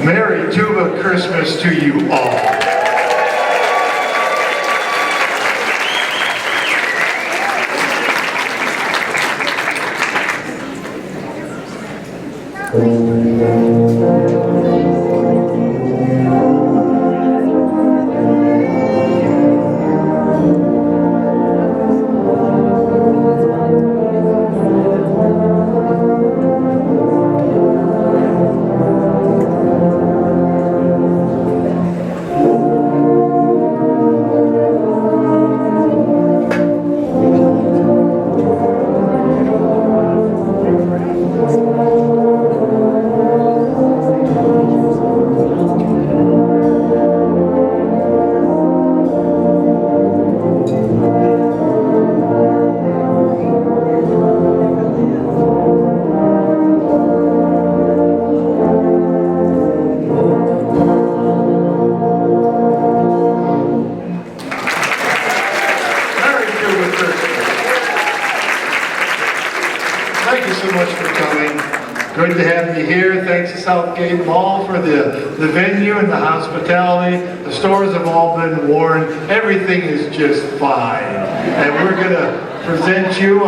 Merry Tuba Christmas to you all. Thank you so much for coming. Good to have you here. Thanks to Southgate Mall for the venue and the hospitality. The stores have all been warned. Everything is just fine. And we're going to present you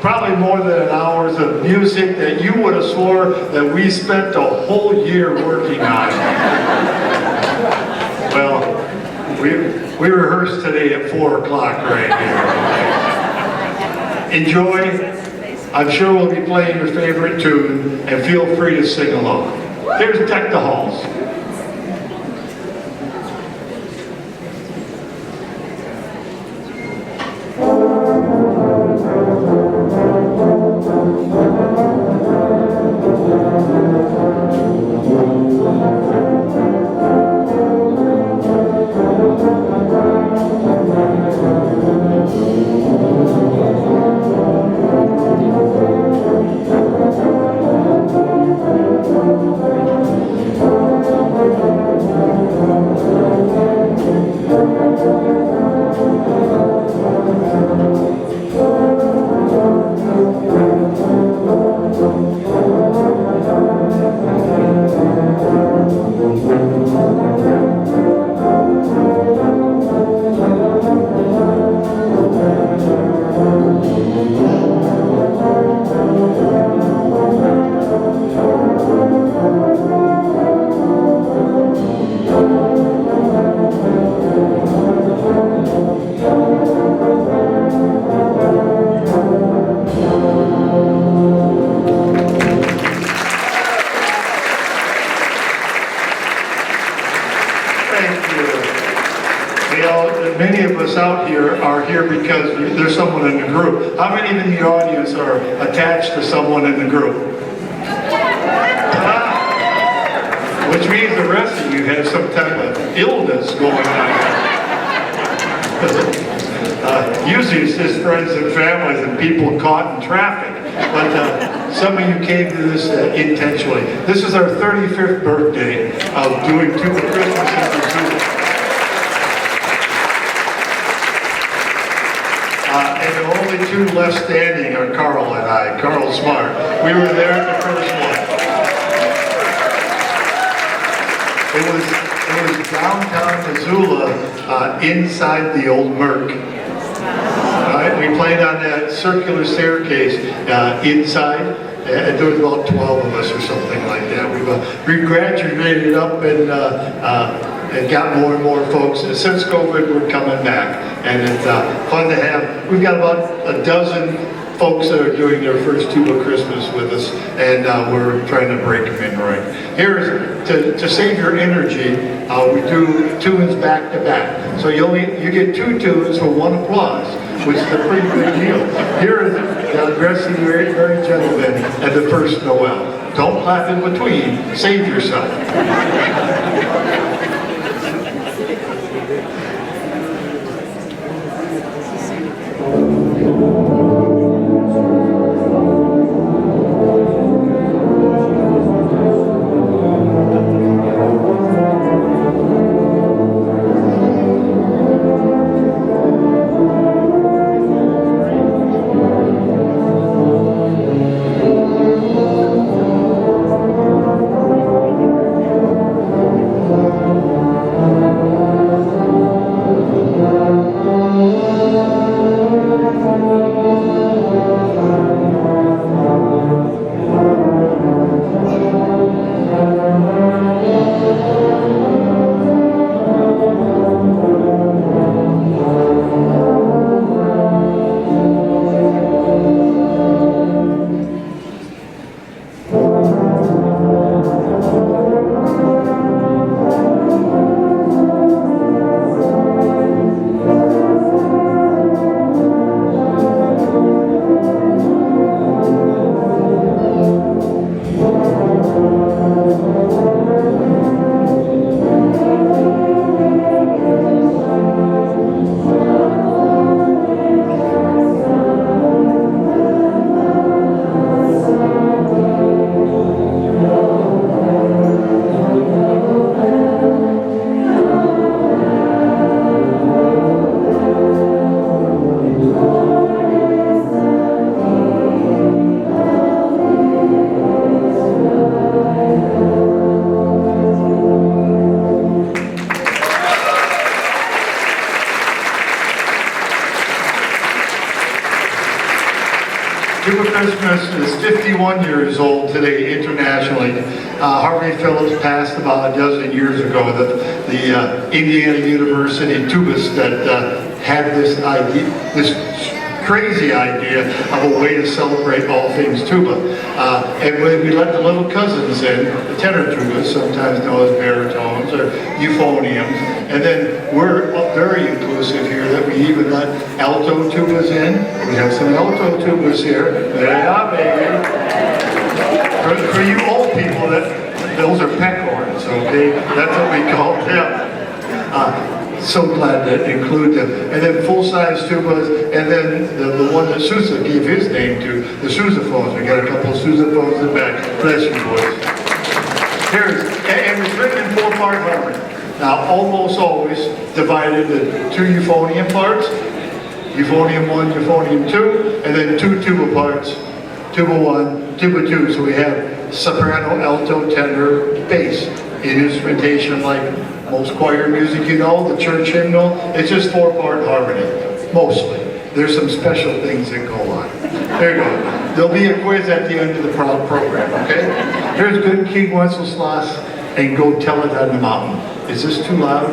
probably more than an hours of music that you would have swore that we spent a whole year working on. Well, we rehearsed today at 4 o'clock right here. Enjoy. I'm sure we'll be playing your favorite tune, and feel free to sing along. Here's Deck the Halls. Many of us out here are here because there's someone in the group. How many in the audience are attached to someone in the group? Which means the rest of you have some type of illness going on. Usually it's just friends and families and people caught in traffic. But some of you came to this intentionally. This is our 35th birthday of doing TubaChristmas in Tuba. And the only two left standing are Carl and I, Carl Smart. We were there at the first one. It was downtown Missoula, inside the old Merc. Right? We played on that circular staircase inside, and there was about 12 of us or something like that. We've graduated up and got more and more folks. And since COVID, we're coming back. And it's fun to have. We've got about a dozen folks that are doing their first Tuba Christmas with us, and we're trying to break them in right. Here's, to save your energy, we do tunes back to back. So you get 2 tunes for 1 applause, which is a pretty big deal. Here is the aggressive, very, very gentleman at the first Noel. Don't clap in between. Save yourself. TubaChristmas is 51 years old today internationally. Harvey Phillips passed about a dozen years ago. The Indiana University tubist that had this idea, this crazy idea of a way to celebrate all things tuba. And when we let the little cousins in, the tenor tubas, sometimes known as baritones or euphoniums, and then we're very inclusive here that we even let alto tubas in. We have some alto tubas here. There they are, baby. For you old people, those are peckhorns, okay? That's what we call them. So glad to include them. And then full-size tubas, and then the one that Sousa gave his name to, the sousaphones. We got a couple of sousaphones in the back. Bless you, boys. And it's written in 4-part harmony. Now, almost always divided into 2 euphonium parts, euphonium 1, euphonium 2, and then 2 tuba parts, tuba 1, tuba 2. So we have soprano, alto, tenor, bass. In instrumentation, like most choir music, you know, the church hymnal, it's just 4-part harmony, mostly. There's some special things that go on. There you go. There'll be a quiz at the end of the program, okay? Here's good King Wenceslas, and go tell it on the mountain. Is this too loud?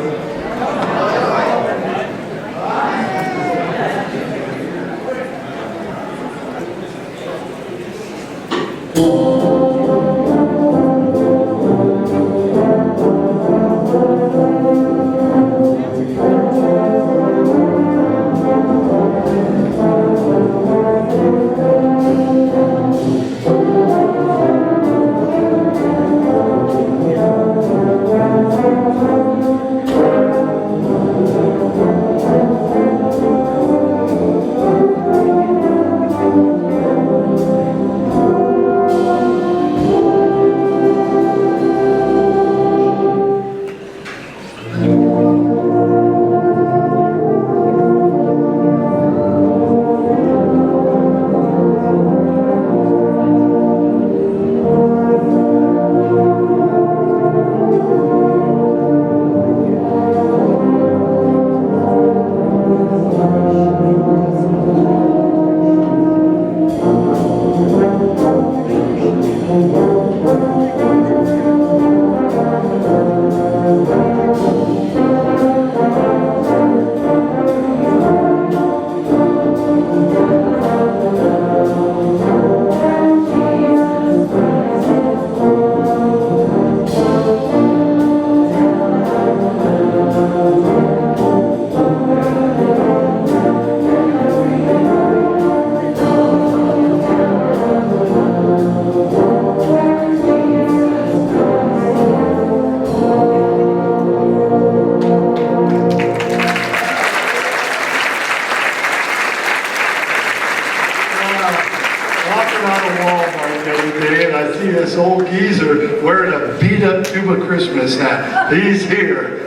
TubaChristmas hat. He's here.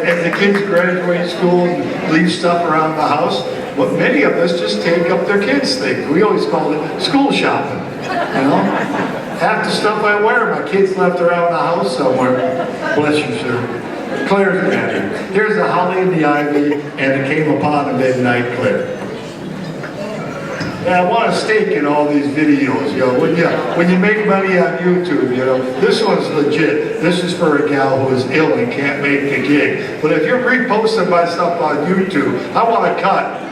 As the kids graduate school and leave stuff around the house, well, many of us just take up their kids' things. We always call it school shopping. You know, half the stuff I wear, my kids left around the house somewhere. Bless you, sir. Claire's daddy. Here's the holly and the ivy, and it came upon a midnight Claire. Yeah, I want a stake in all these videos, you know. When you make money on YouTube, you know, this one's legit. This is for a gal who is ill and can't make a gig. But if you're reposting my stuff on YouTube, I want a cut.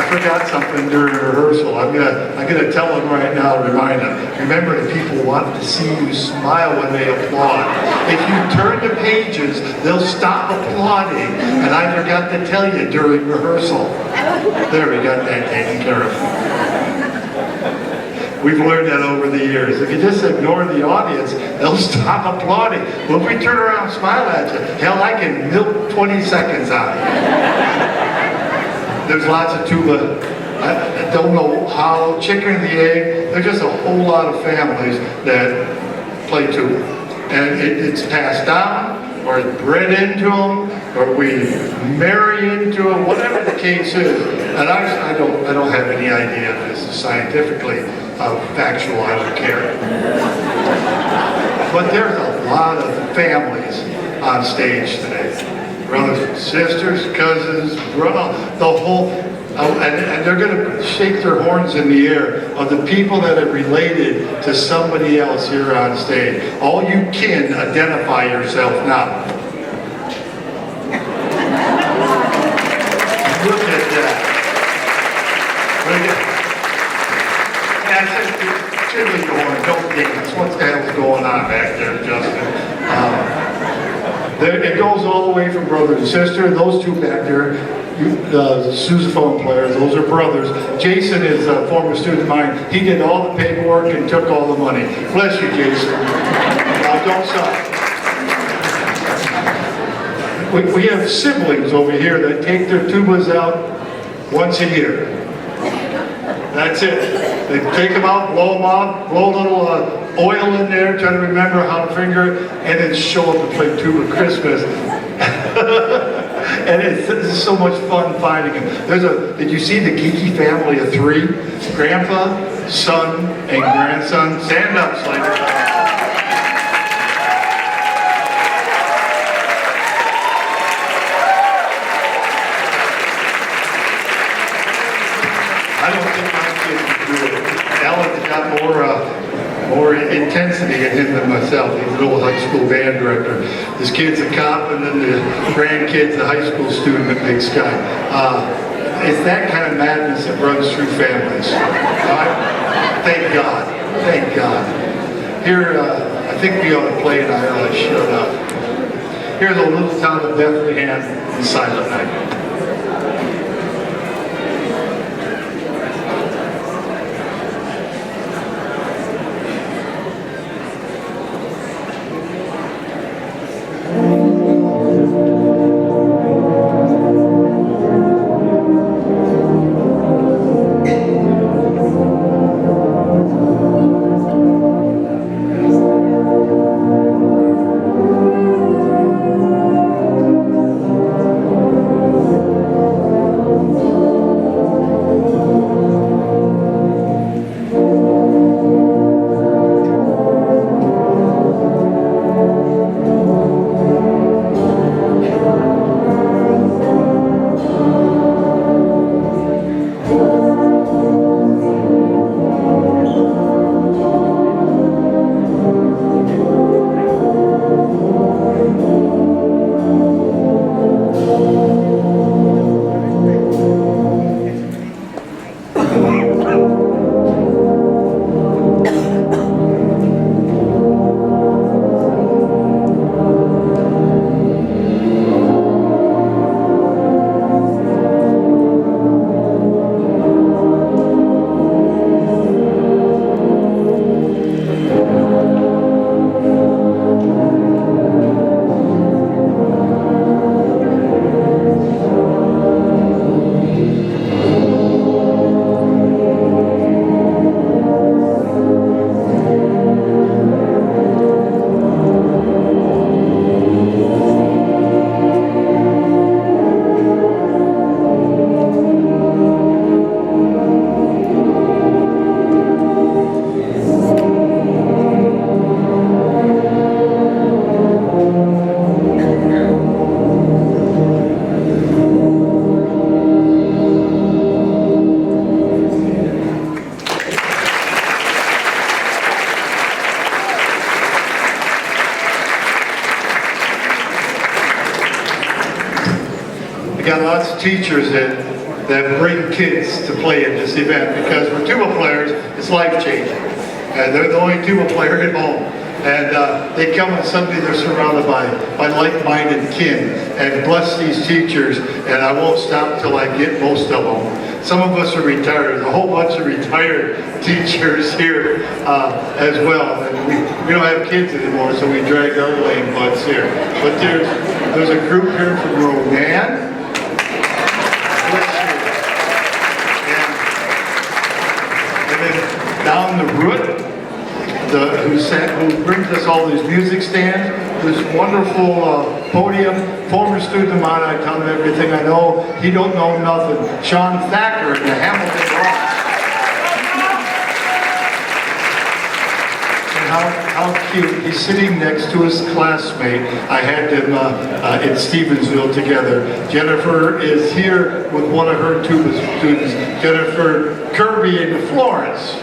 forgot something during rehearsal. I'm gonna tell them right now to remind them. Remember, the people want to see you smile when they applaud. If you turn the pages, they'll stop applauding. And I forgot to tell you during rehearsal. There, we got that taken care of. We've learned that over the years. If you just ignore the audience, they'll stop applauding. Well, if we turn around and smile at you, hell, I can milk 20 seconds out of you. There's lots of tuba. I don't know how, chicken and the egg. There's just a whole lot of families that play tuba. And it's passed down, or it's bred into them, or we marry into them, whatever the case is. And I don't have any idea if this is scientifically factual, I don't care. But there's a lot of families on stage today. Brothers and sisters, cousins, the whole, and they're going to shake their horns in the air of the people that are related to somebody else here on stage. All you kin, identify yourself now. Look at that. Chili going, don't dance. What the hell's going on back there, Justin? It goes all the way from brother and sister. Those two back there, the sousaphone players, those are brothers. Jason is a former student of mine. He did all the paperwork and took all the money. Bless you, Jason. Don't stop. We have siblings over here that take their tubas out once a year. That's it. They take them out, blow them off, blow a little oil in there, try to remember how to finger it, and then show up and play TubaChristmas. And it's so much fun finding them. Did you see the geeky family of three? Grandpa, son, and grandson. Stand up, Slater. I don't think my kids can do it. Alan's got more intensity in him than myself. He's an old high school band director. His kid's a cop, and then the grandkid's a high school student at Big Sky. It's that kind of madness that runs through families. Thank God. Thank God. Here, I think we ought to play, and I ought to shut up. Here's a little town of Bethlehem in Silent Night. Got lots of teachers that that bring kids to play in this event, because for tuba players, it's life-changing. And they're the only tuba player at home. And they come and suddenly they're surrounded by like-minded kin, and bless these teachers, and I won't stop until I get most of them. Some of us are retired. There's a whole bunch of retired teachers here as well. And we don't have kids anymore, so we drag our lame butts here. But there's a group here from Ronan. And then down the root, who brings us all these music stands, this wonderful podium, former student of mine. I tell him everything I know. He don't know nothing. Sean Thacker in the Hamilton Rock. And how cute. He's sitting next to his classmate. I had them in Stevensville together. Jennifer is here with one of her tuba students, Jennifer Kirby in Florence.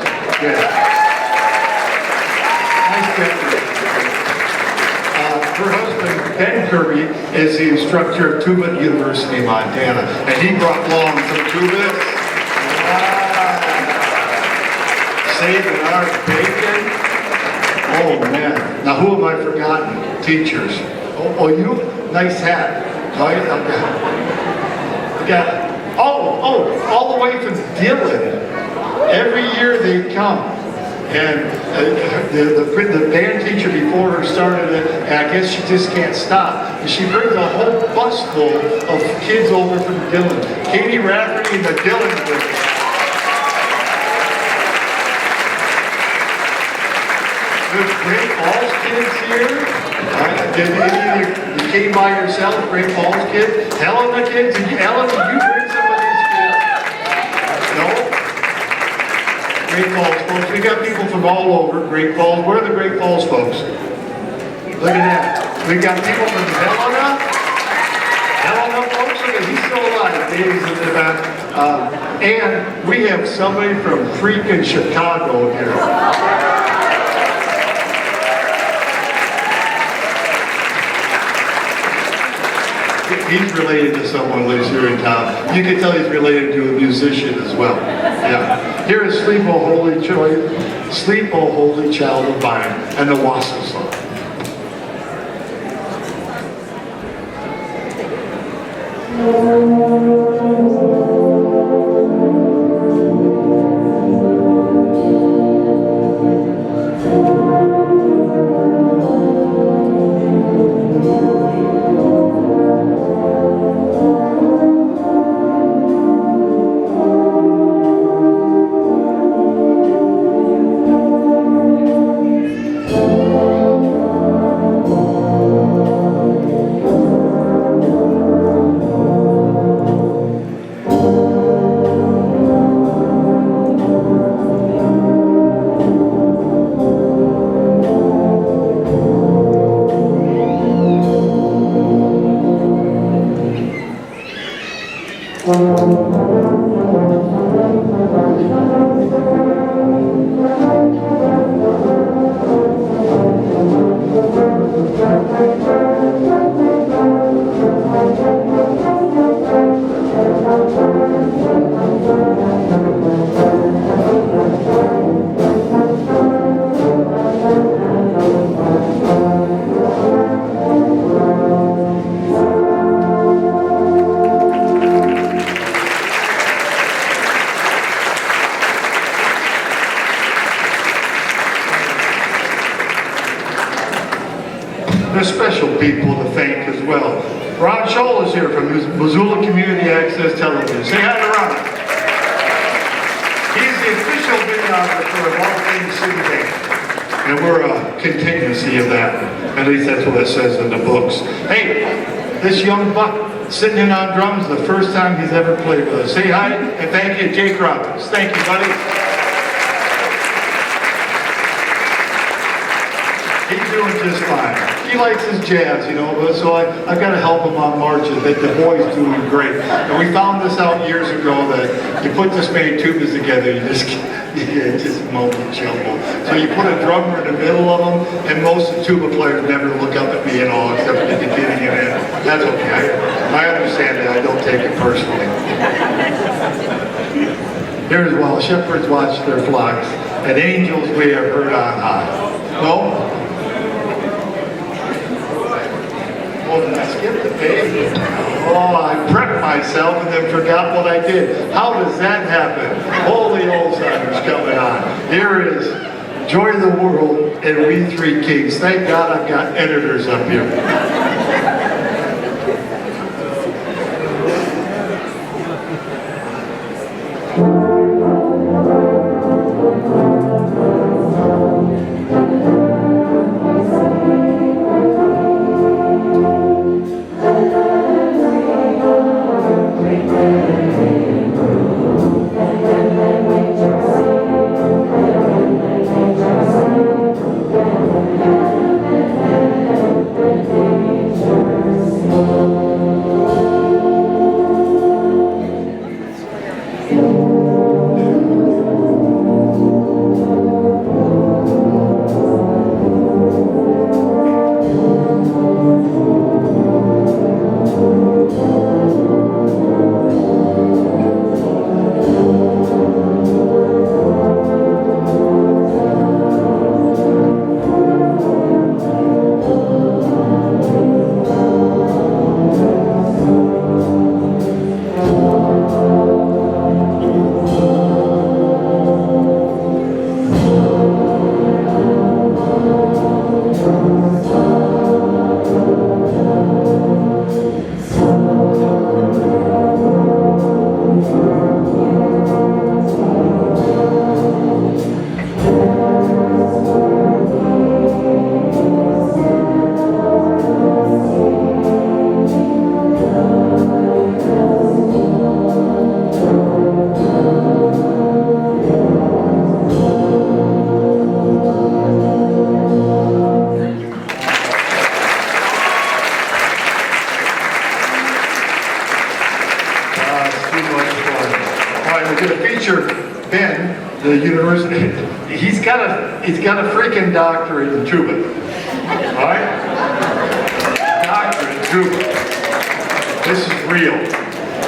Yeah. Her husband, Ben Kirby, is the instructor at Tuba University, Montana, and he brought along some tubists. Saving our bacon. Oh man! Now who have I forgotten? Teachers. Oh, you? Nice hat. All the way from Dillon. Every year they come. And the band teacher before her started it, and I guess she just can't stop. And she brings a whole bus full of kids over from Dillon. Katie Rafferty and the Dillon group. There's Great Falls kids here. Did any of you came by yourself, Great Falls kids? Helena kids? Ellen, did you bring some of these kids? No? Great Falls folks. We got people from all over Great Falls. Where are the Great Falls folks? Look at that. We got people from Helena. Helena folks. Look at, he's still alive. Dave's in the back. And we have somebody from freaking Chicago here. He's related to someone who lives here in town. You can tell he's related to a musician as well. Yeah. Here is Sleep, O Holy Child, Sleep, O Holy Child of Mine, and the Wassail Song. There's special people to thank as well. Ron Scholl is here from Missoula Community Access Television. Say hi to Ron. He's the official videographer of all things City Band. And we're a continuity of that. At least that's what it says in the books. Hey, this young buck sitting in on drums the first time he's ever played with us. Say hi and thank you, Jake Robbins. Thank you, buddy. He's doing just fine. He likes his jazz, you know, so I've got to help him on marches. The boy's doing great. And we found this out years ago that you put this many tubas together, you just mumble jumble. So you put a drummer in the middle of them, and most of the tuba players never look up at me at all, except at the beginning and end. That's okay. I understand that. I don't take it personally. Here's while shepherds watch their flocks, and angels we have heard on high. No? Oh, did I skip the page? Oh, I prepped myself and then forgot what I did. How does that happen? Holy Alzheimer's coming on. Here is Joy of the World and We Three Kings. Thank God I've got editors up here. He's got a freaking doctorate in tuba. All right? Doctorate in tuba. This is real.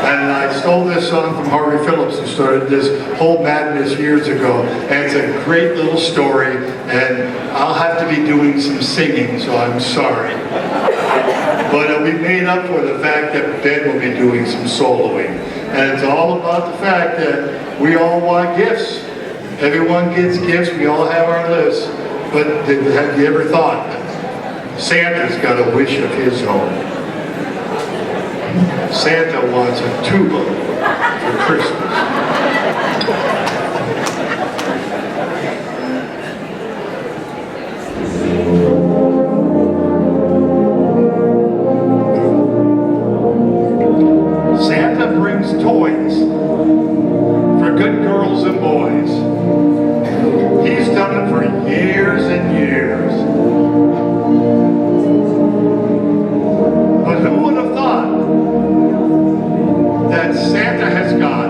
And I stole this song from Harvey Phillips, who started this whole madness years ago. And it's a great little story. And I'll have to be doing some singing, so I'm sorry. But we made up for the fact that Ben will be doing some soloing. And it's all about the fact that we all want gifts. Everyone gets gifts, we all have our lists, but have you ever thought Santa's got a wish of his own? Santa wants a tuba for Christmas. Santa brings toys for good girls and boys. He's done it for years and years. But who would have thought that Santa has got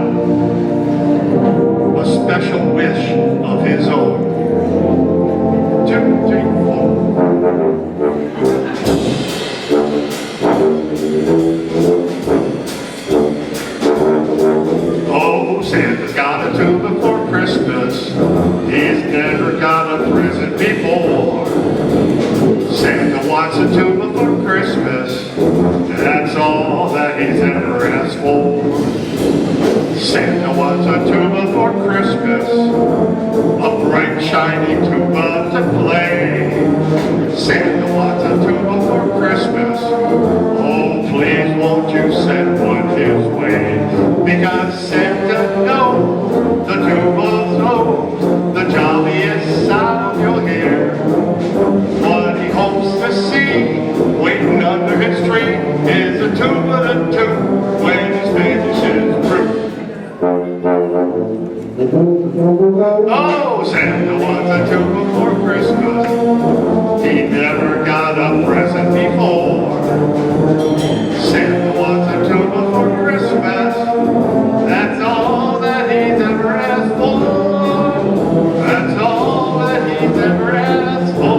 a special wish of his own? 2, 3, 4. Oh, Santa's got a tuba for Christmas. He's never got a present before. Santa wants a tuba for Christmas. That's all that he's ever asked for. Santa wants a tuba for Christmas. A bright, shiny tuba to play. Santa wants a tuba for Christmas. Oh, please won't you send one his way? Because Santa knows the tuba's knows the jolliest sound you'll hear. What he hopes to see waiting under his tree is a tuba to toot when his finish is through. Oh, Santa wants a tuba for Christmas. He never got a present before. Santa wants a tuba for Christmas. That's all that he's ever asked for. That's all that he's ever asked for.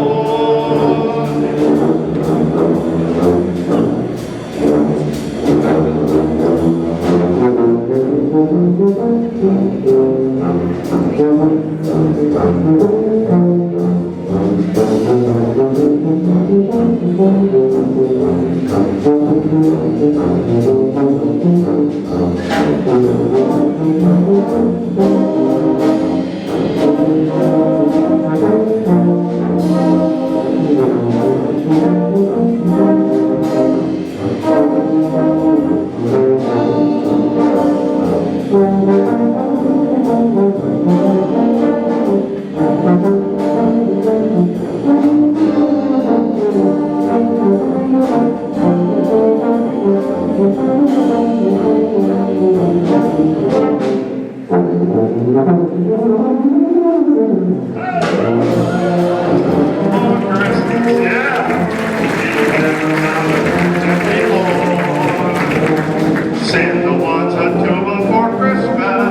Santa wants a tuba for Christmas.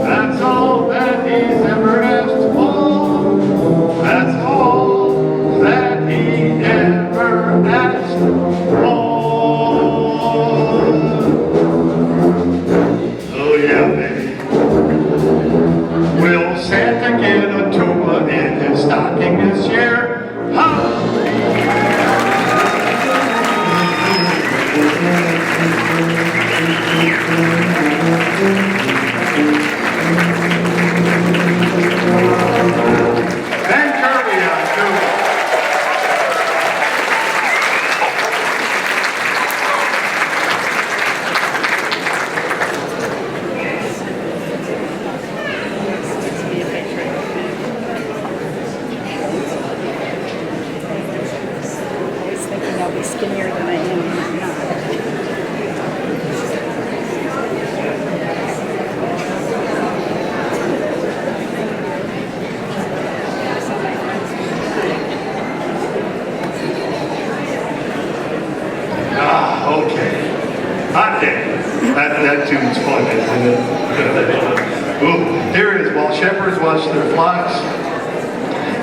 That's all that he's ever asked for. That's all that he ever asked for. Oh yeah, baby. Will Santa get a tuba in his stocking this year? Huh? Ben Kirby on tuba. I was thinking I'll be skinnier than I am. I'm not. Okay. Hot day. That tune's fun, isn't it? Ooh, here it is. While shepherds watch their flocks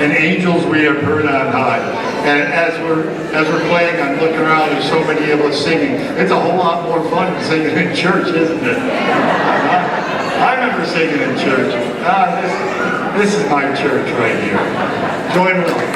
and angels we have heard on high. And as we're playing, I'm looking around, there's so many of us singing. It's a whole lot more fun than singing in church, isn't it? I remember singing in church. This is my church right here. Join along.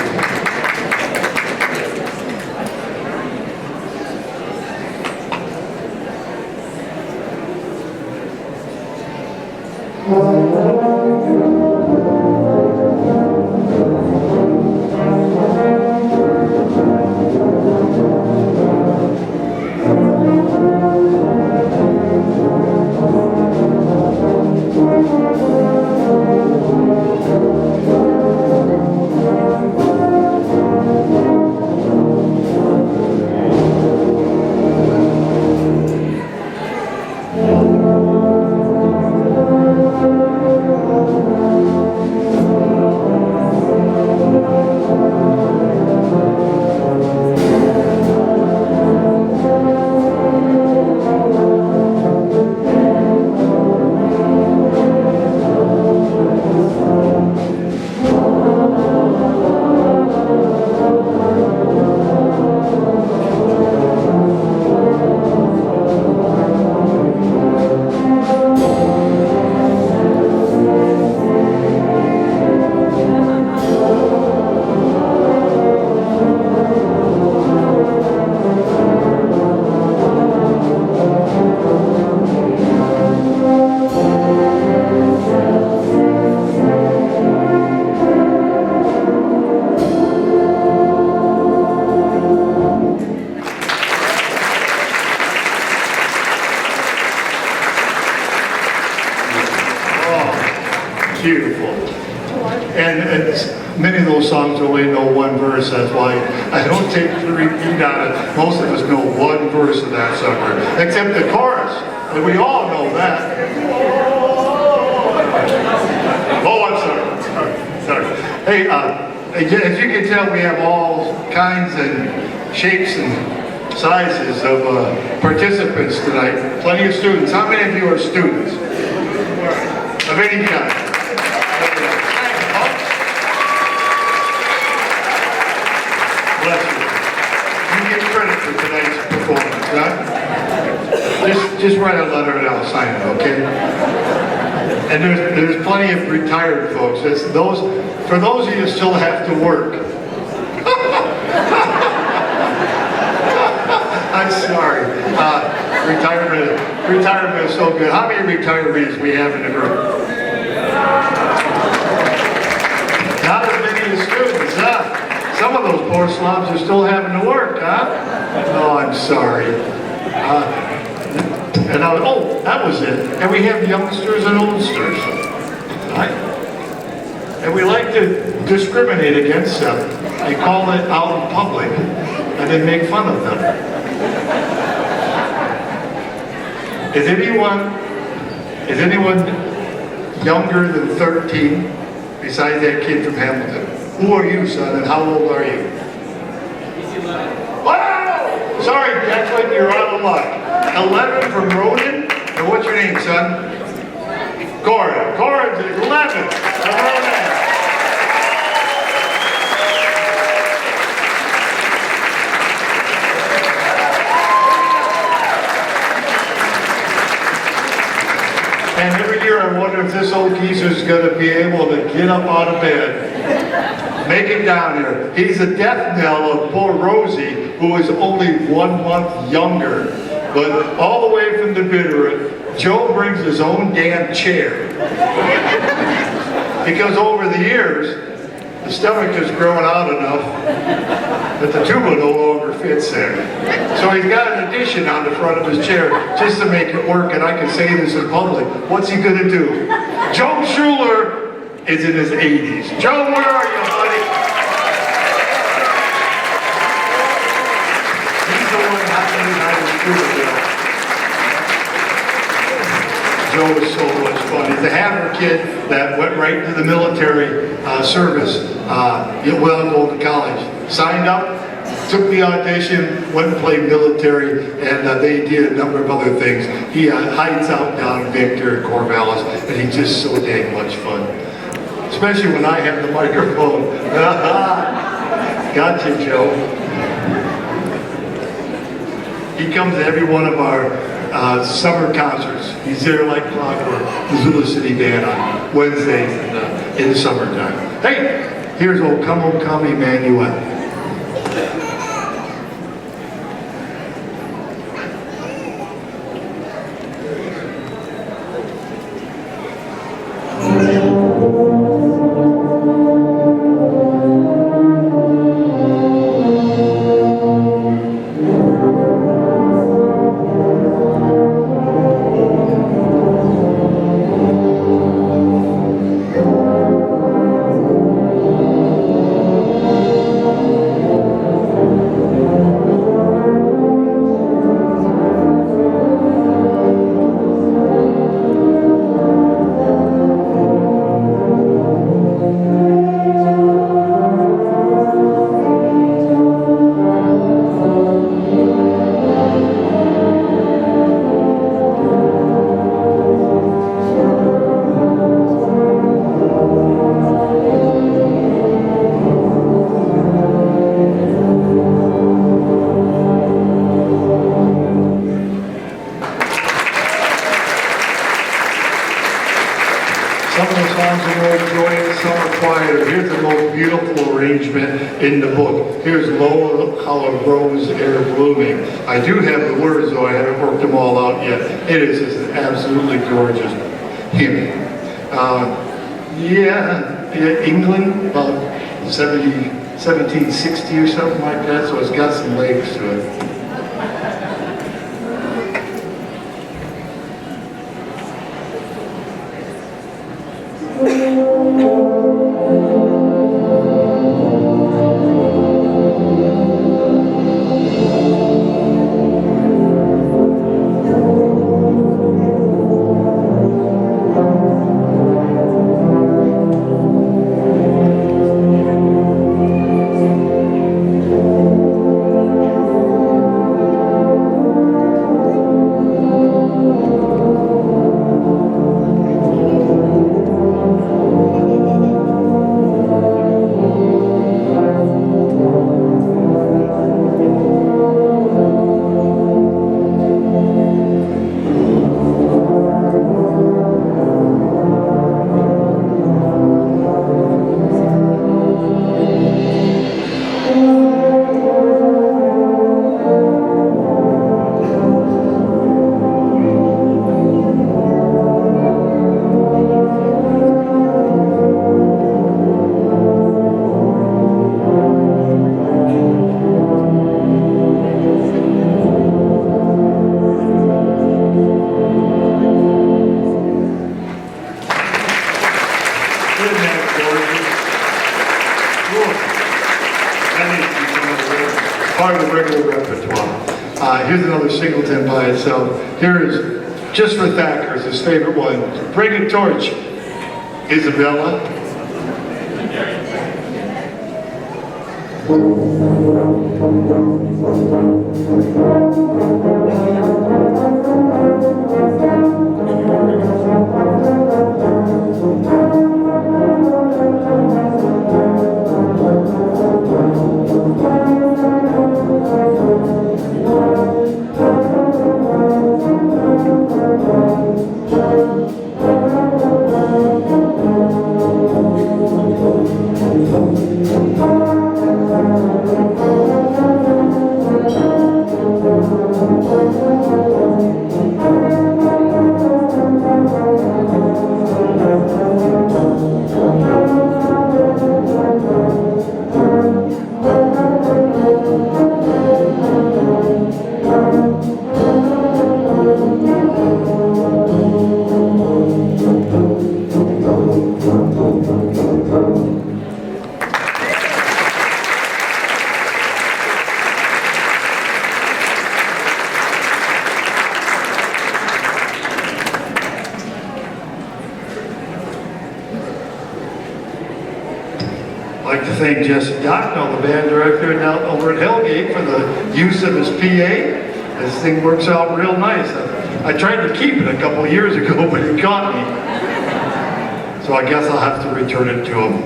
Beautiful. And many of those songs only know one verse, that's why I don't take the repeat on it. Most of us know one verse of that sucker, except the chorus, and we all know that. Oh, I'm sorry. Hey, as you can tell, we have all kinds and shapes and sizes of participants tonight. Plenty of students. How many of you are students? Of any kind? Bless you. You get credit for tonight's performance, right? Just write a letter and I'll sign it, okay? And there's plenty of retired folks. For those of you who still have to work. I I'm sorry. Retirement is so good. How many retirees we have in the group? Not as many as students, huh? Some of those poor slobs are still having to work, huh? Oh, I'm sorry. Oh, that was it. And we have youngsters and oldsters. Right? And we like to discriminate against them. They call it out in public and then make fun of them. Is anyone younger than 13 besides that kid from Hamilton? Who are you, son, and how old are you? Wow! Sorry, that's like you're out of luck. 11 from Roden? And what's your name, son? Corin. Corin's 11. And every year I wonder if this old geezer's going to be able to get up out of bed, make it down here. He's a death knell of poor Rosie, who is only 1 month younger. But all the way from the Bitterroot, Joe brings his own damn chair. Because over the years, the stomach has grown out enough that the tuba no longer fits there. So he's got an addition on the front of his chair just to make it work, and I can say this in public. What's he gonna do? Joe Schuler is in his 80s. Joe, where are you, buddy? He's the one hiding behind his tuba bill. Joe is so much fun. He's a Hammer kid that went right into the military service. Well, going to college. Signed up, took the audition, went and played military, and they did a number of other things. He hides out down in Victor and Corvallis, and he's just so dang much fun. Especially when I have the microphone. Gotcha, Joe. He comes to every one of our summer concerts. He's there like clockwork. Missoula City Band on Wednesdays in the summertime. Hey, here's O Come Emmanuel. In the book. Here's Lo, How a Rose Ere Blooming. I do have the words, though I haven't worked them all out yet. It is just an absolutely gorgeous hymn. England, about 1760 or something like that, so it's got some legs to it. repertoire. Here's another singleton by itself. Here is, just for Thacker's, his favorite one. Bring a torch, Isabella. I'd like to thank Jesse Docknell, the band director now over at Hellgate, for the use of his PA. This thing works out real nice. I tried to keep it a couple years ago, but he caught me. So I guess I'll have to return it to him.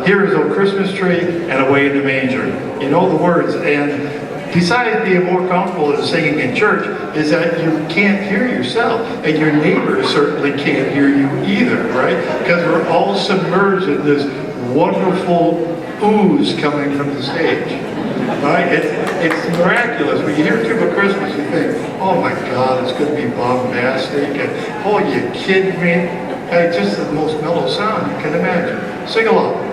Here is O Christmas Tree and Away in the Manger. You know the words, and besides being more comfortable in singing in church, is that you can't hear yourself, and your neighbors certainly can't hear you either, right? Because we're all submerged in this wonderful ooze coming from the stage, right? It's miraculous. When you hear TubaChristmas, you think, oh my God, it's going to be bombastic, and oh, you kidding me? Hey, just the most mellow sound you can imagine. Sing along.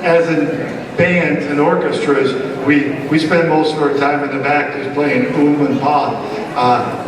As in bands and orchestras, we spend most of our time in the back just playing and pa.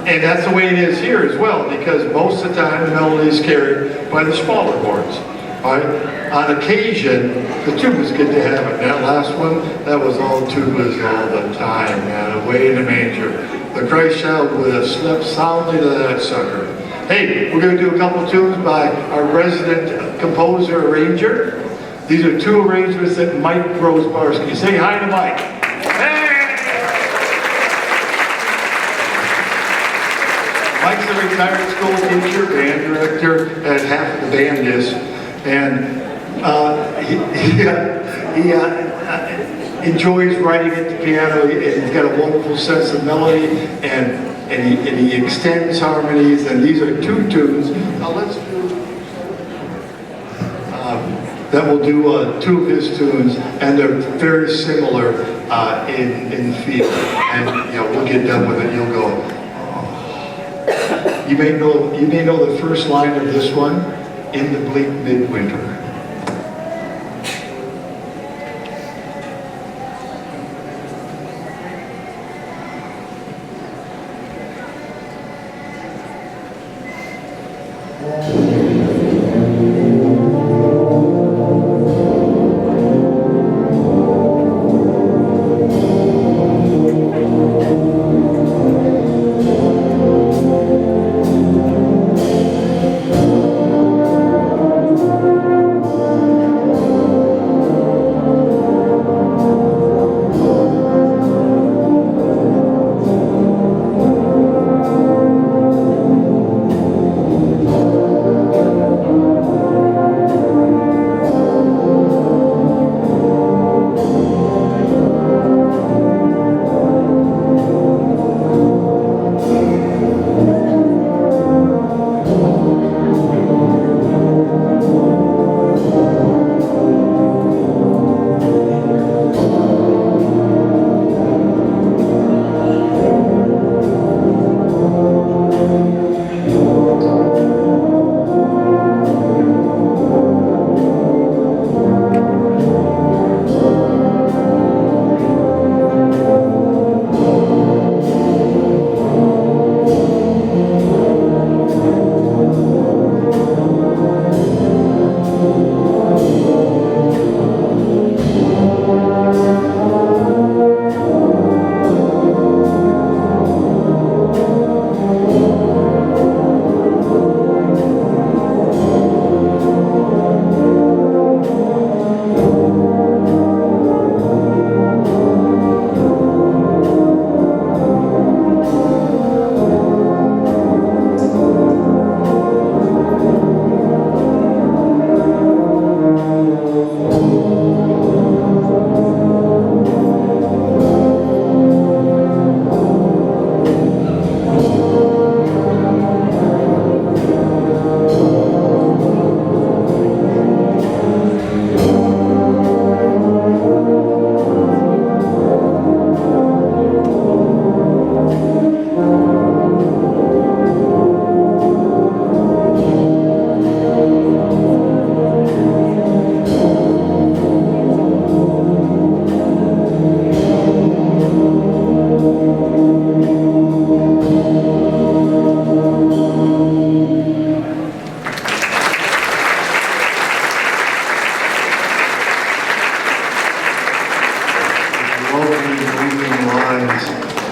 And that's the way it is here as well, because most of the time the melody is carried by the smaller horns. Right? On occasion, the tubas get to have it. That last one, that was all tubas all the time, man. Away in the manger. The Christ child would have slept soundly to that sucker. Hey, we're going to do a couple tunes by our resident composer, arranger. These are two arrangements that Mike Rosbarky. Say hi to Mike. Hey! Mike's a retired school teacher, band director, and half of the band is. And he enjoys writing at the piano, and he's got a wonderful sense of melody, and he extends harmonies, and these are two tunes. Now let's do that will do two of his tunes, and they're very similar in feel. And we'll get done with it. You'll go. Oh. You may know the first line of this one, "In the bleak midwinter."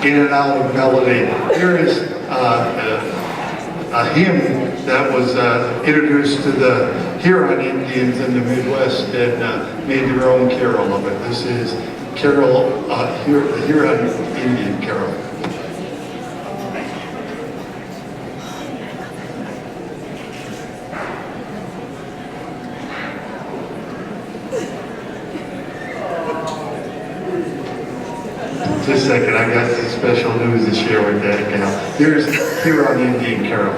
In and out of melody. Here is a hymn that was introduced to the Huron Indians in the Midwest and made their own carol of it. This is carol, the Huron Indian carol. Just a second, I got some special news to share with that gal. Here's Huron Indian carol.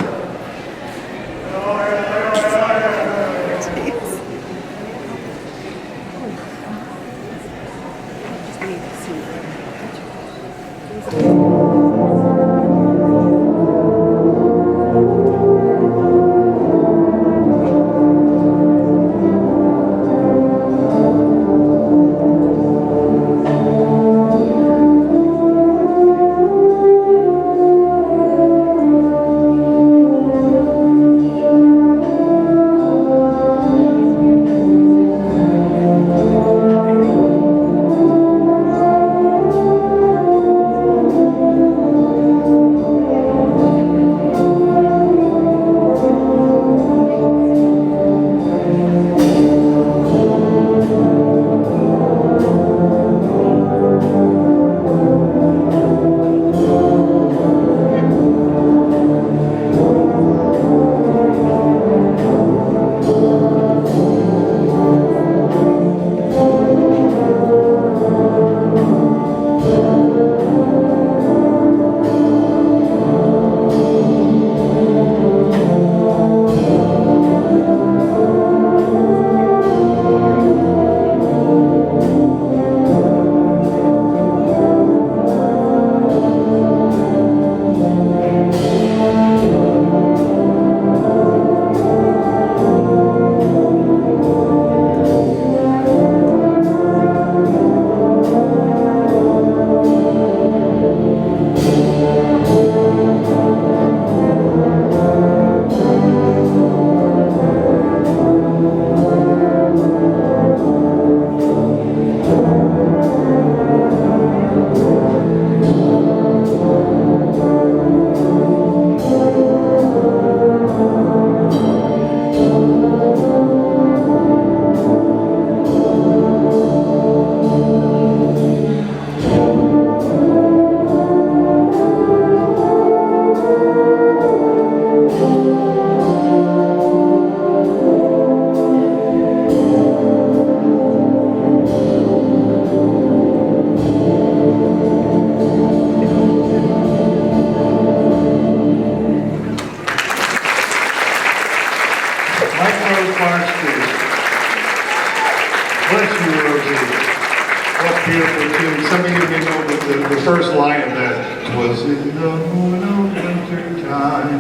Beautiful tune. Some of you may know the first line of that. "'Twas in the moon of winter time."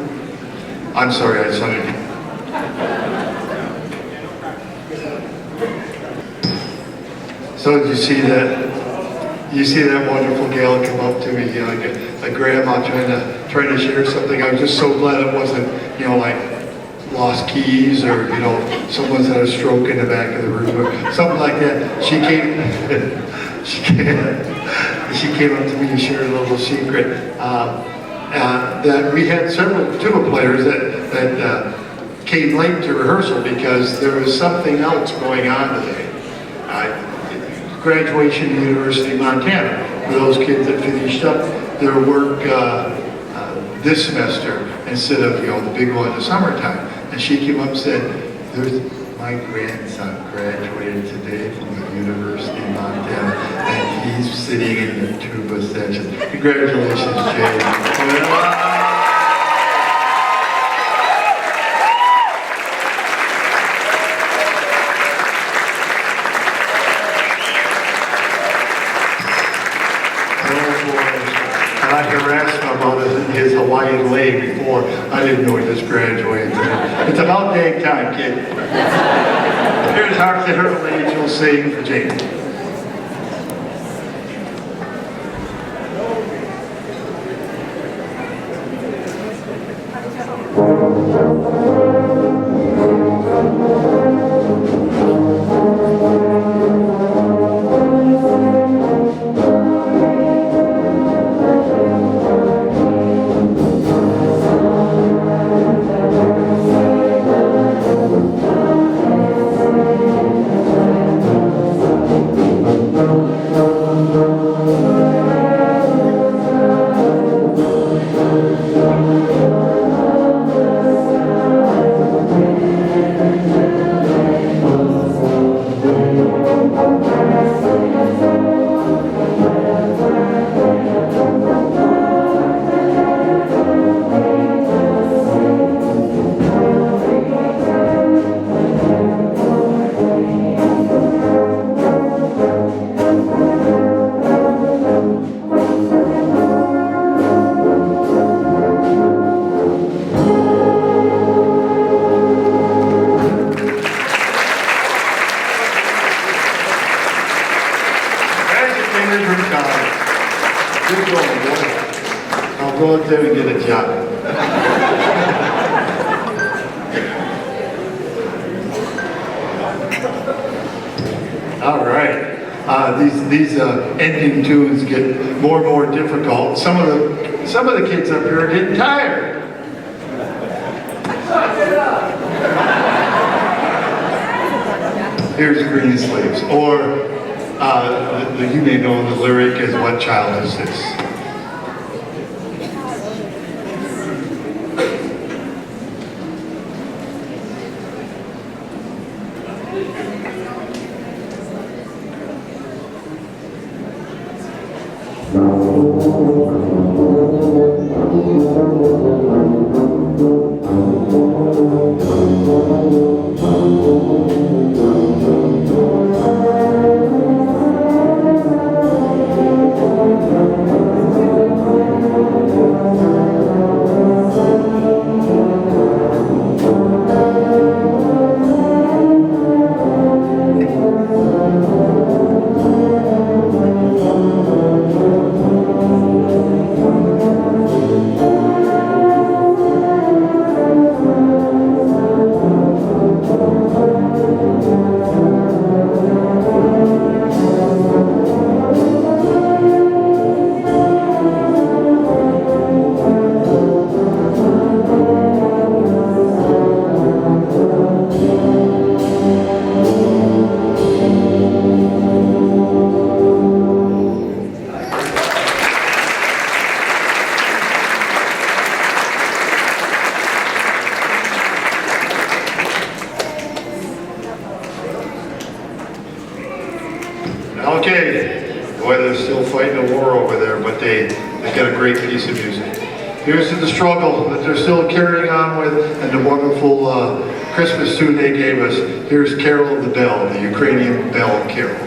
I'm sorry, I sung it. So did you see that? You see that wonderful gal come up to me, you know, like a grandma trying to share something. I was just so glad it wasn't, you know, like lost keys or, you know, someone's had a stroke in the back of the room or something like that. She came up to me and shared a little secret that we had several tuba players that came late to rehearsal because there was something else going on today. Graduation at University of Montana for those kids that finished up their work this semester instead of, you know, the big one in the summertime. And she came up and said, "There's my grandson graduated today from the University of Montana, and he's sitting in the tuba section." Congratulations, Jay. I harassed him about his Hawaiian lay before. I didn't know he just graduated. It's about dang time, kid. Here's Hark the Herald Angels sing for Jane. I'll go out there and get a job. All right. These ending tunes get more and more difficult. Some of the kids up here are getting tired. Here's Green Slaves, or you may know the lyric is "What child is this?" Okay, boy, they're still fighting a war over there, but they got a great piece of music. Here's to the struggle that they're still carrying on with, and the wonderful Christmas tune they gave us. Here's Carol of the Bell, the Ukrainian bell carol.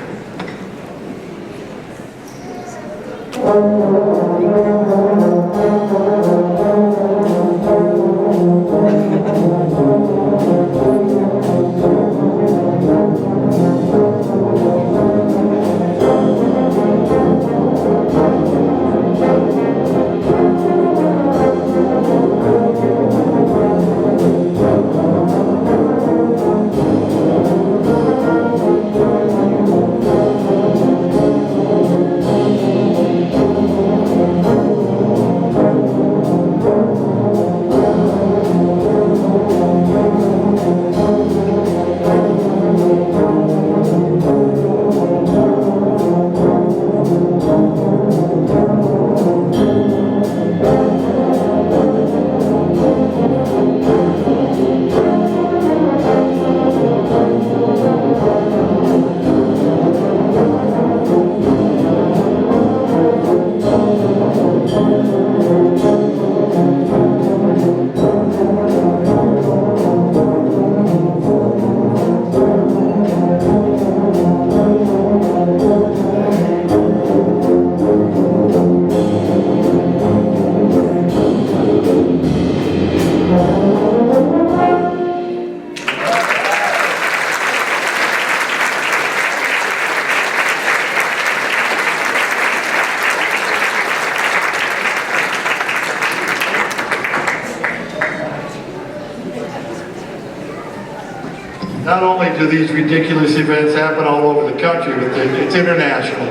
Not only do these ridiculous events happen all over the country, but it's international.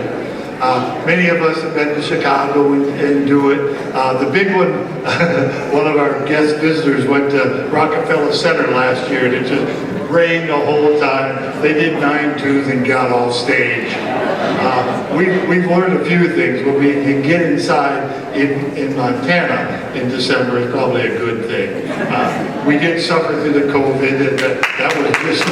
Many of us have been to Chicago and do it. The big one, one of our guest visitors went to Rockefeller Center last year, and it just rained the whole time. They did 9/2 and got off stage. We've learned a few things. When we can get inside in Montana in December, it's probably a good thing. We did suffer through the COVID, and that was just,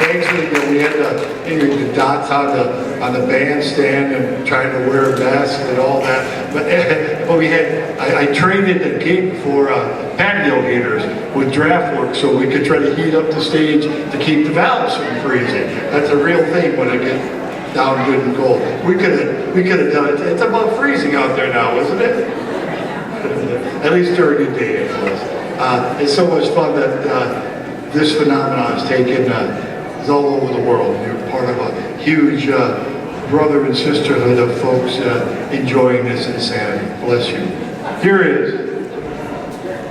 thankfully, we had the dots on the bandstand and trying to wear a mask and all that. But we had, I traded a gig for patio heaters with draft work so we could try to heat up the stage to keep the valves from freezing. That's a real thing when it gets down good and cold. We could have done it. It's about freezing out there now, isn't it? At least during the day it was. It's so much fun that this phenomenon is taken is all over the world. You're part of a huge brother and sisterhood of folks enjoying this insanity. Bless you. Here is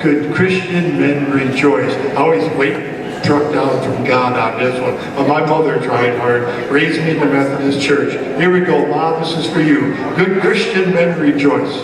Good Christian Men Rejoice. I always struck down from God on this one. But my mother tried hard, raised me in the Methodist Church. Here we go, Mom, this is for you. Good Christian Men Rejoice.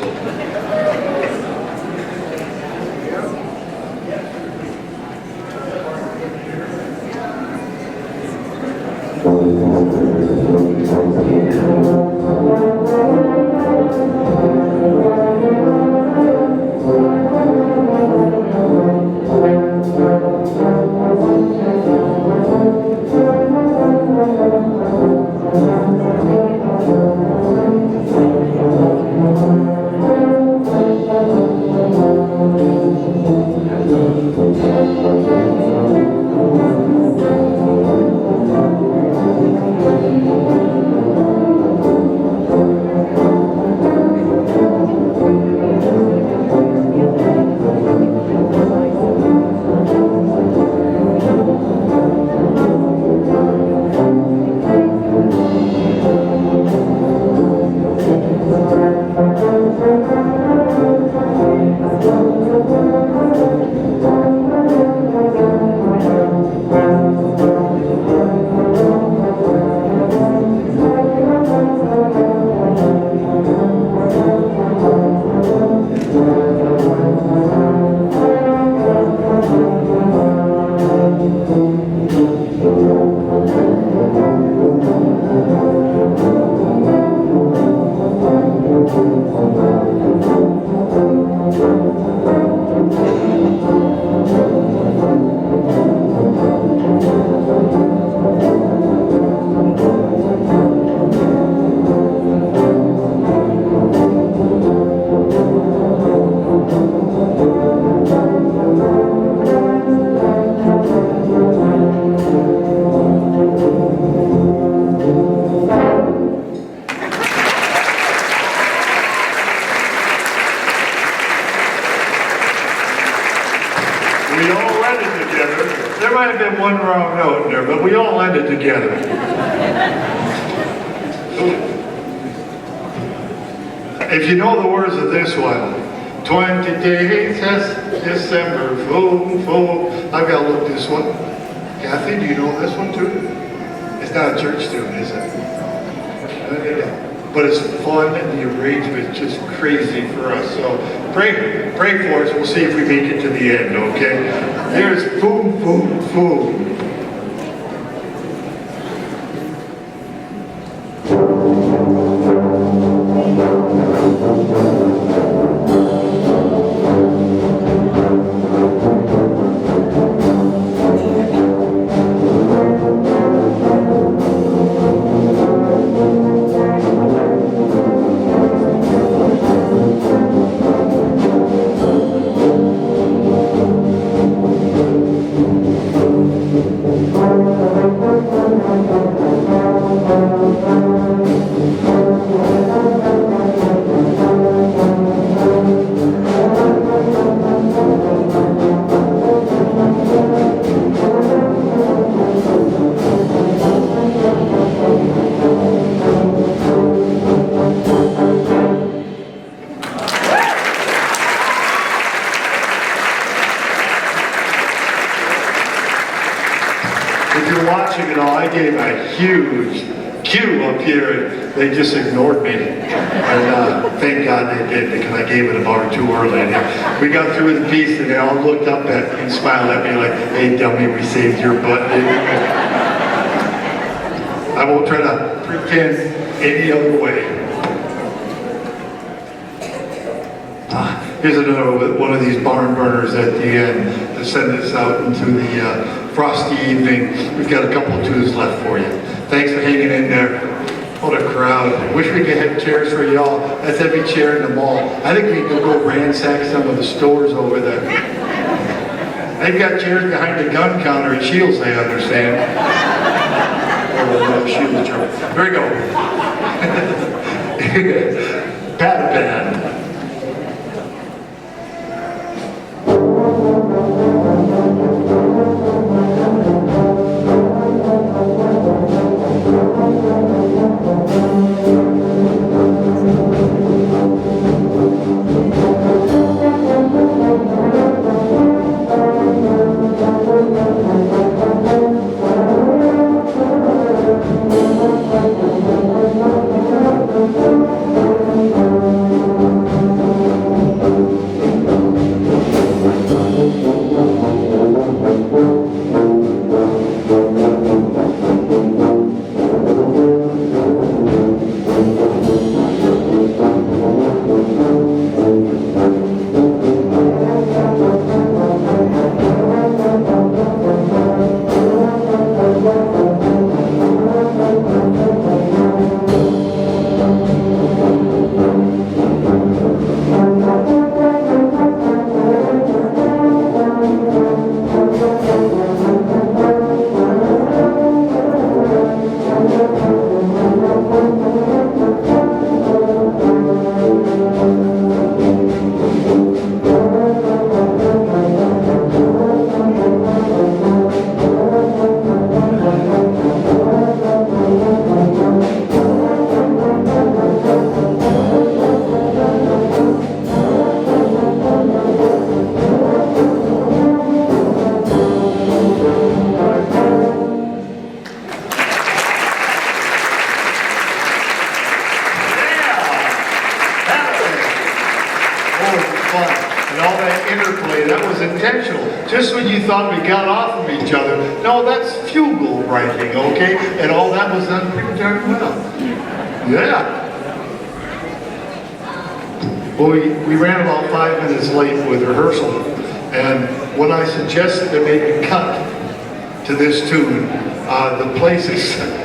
one wrong note in there, but we all ended together. If you know the words of this one, 20 days, December, full. I've got to look this one. Kathy, do you know this one too? It's not a church tune, is it? But it's fun and the arrangement's just crazy for us. So pray for us. We'll see if we make it to the end, okay? There's food. Watching it all, I gave a huge cue up here and they just ignored me. And thank God they did, because I gave it a bar too early. And we got through the piece and they all looked up at me and smiled at me like, hey dummy, we saved your butt. I won't try to pretend any other way. Here's another one of these barn burners at the end to send us out into the frosty evening. We've got a couple of tunes left for you. Thanks for hanging in there. What a crowd. Wish we could have chairs for y'all. That's every chair in the mall. I think we could go ransack some of the stores over there. They've got chairs behind the gun counter at Shields, I understand. Oh, Shields. Here we go. Pat band. Just when you thought we got off of each other, no, that's fugal writing, okay? And all that was done pretty darn well. Yeah. Well, we ran about 5 minutes late with rehearsal, and when I suggested they make a cut to this tune, the place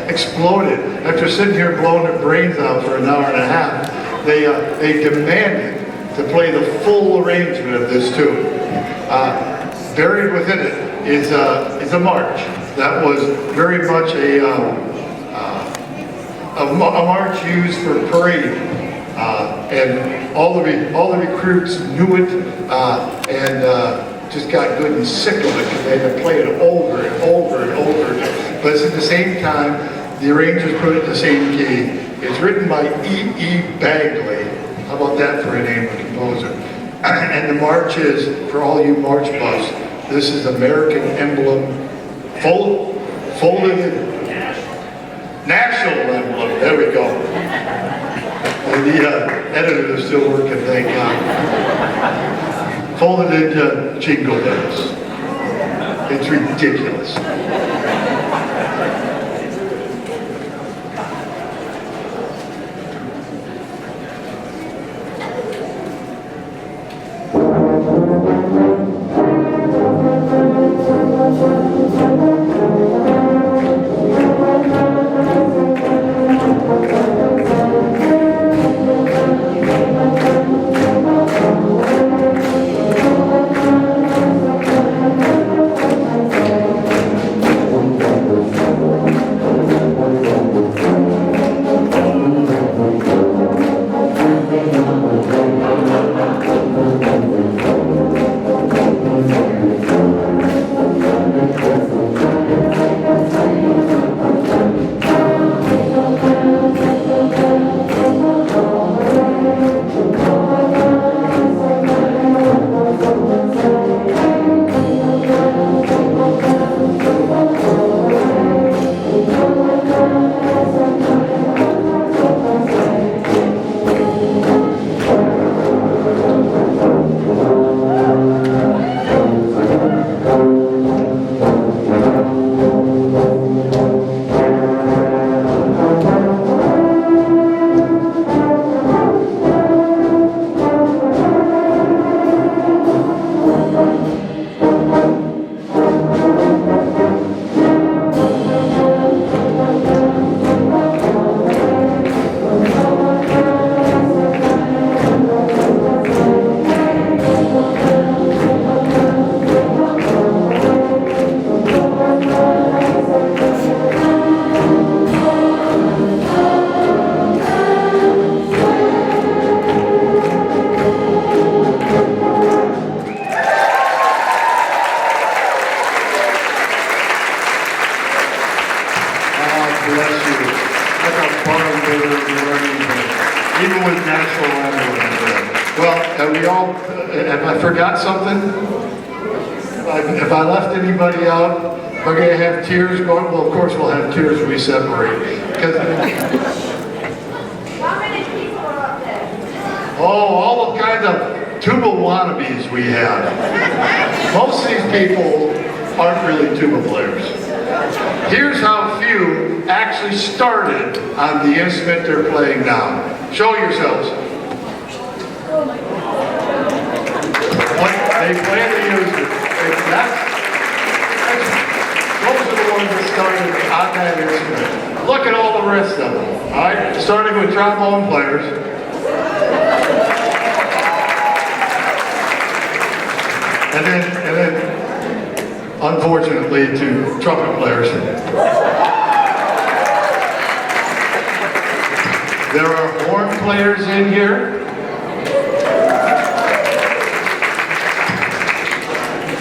exploded. After sitting here blowing their brains out for an hour and a half, they demanded to play the full arrangement of this tune. Buried within it is a march that was very much a march used for parade, and all the recruits knew it, and just got good and sick of it because they had to play it over and over and over. But at the same time, the arrangers put it in the same key. It's written by E.E. Bagley. How about that for a name of a composer? And the march is, for all you march buffs, this is American emblem, folded in, national emblem, there we go. And the editor is still working, thank God. Folded into jingle bells. It's ridiculous. Even with national anthem. Well, have I forgot something? If I left anybody out, am I going to have tears going? Well, of course we'll have tears when we separate. How many people are up there? Oh, all the kinds of tuba wannabes we have. Most of these people aren't really tuba players. Here's how few actually started on the instrument they're playing now. Show yourselves. They plan to use it. Those are the ones that started on that instrument. Look at all the rest of them. All right, starting with trombone players. And then unfortunately, to trumpet players. There are horn players in here.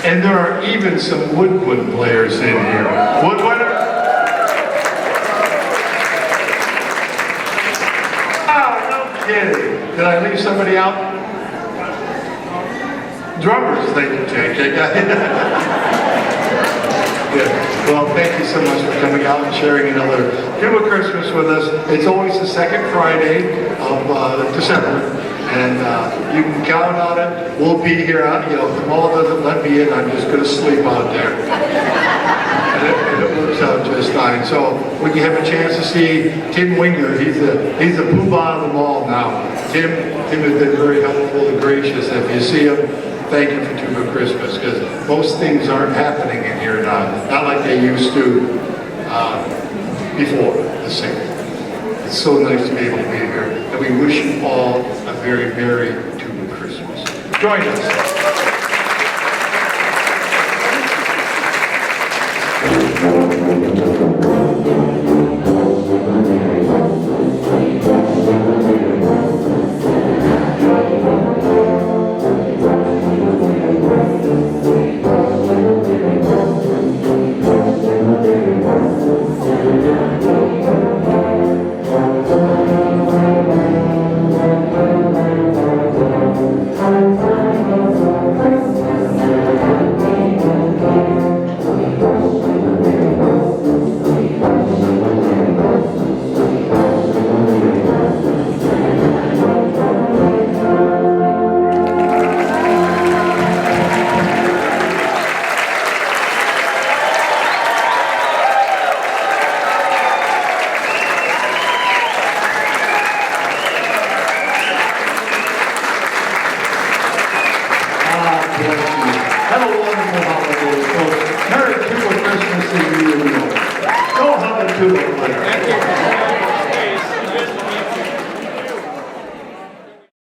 And there are even some woodwind players in here. Woodwinner? Oh, no kidding. Did I leave somebody out? Drummers, thank you, Jake. Good. Well, thank you so much for coming out and sharing another Tuba Christmas with us. It's always the second Friday of December, and you can count on it. We'll be here. If the mall doesn't let me in, I'm just going to sleep out there. And it works out just fine. So when you have a chance to see Tim Winger, he's the poobah of the mall now. Tim has been very helpful and gracious. If you see him, thank you for Tuba Christmas, because most things aren't happening in here now, not like they used to before the singing. It's so nice to be able to be here, and we wish you all a very Merry Tuba Christmas. Join us.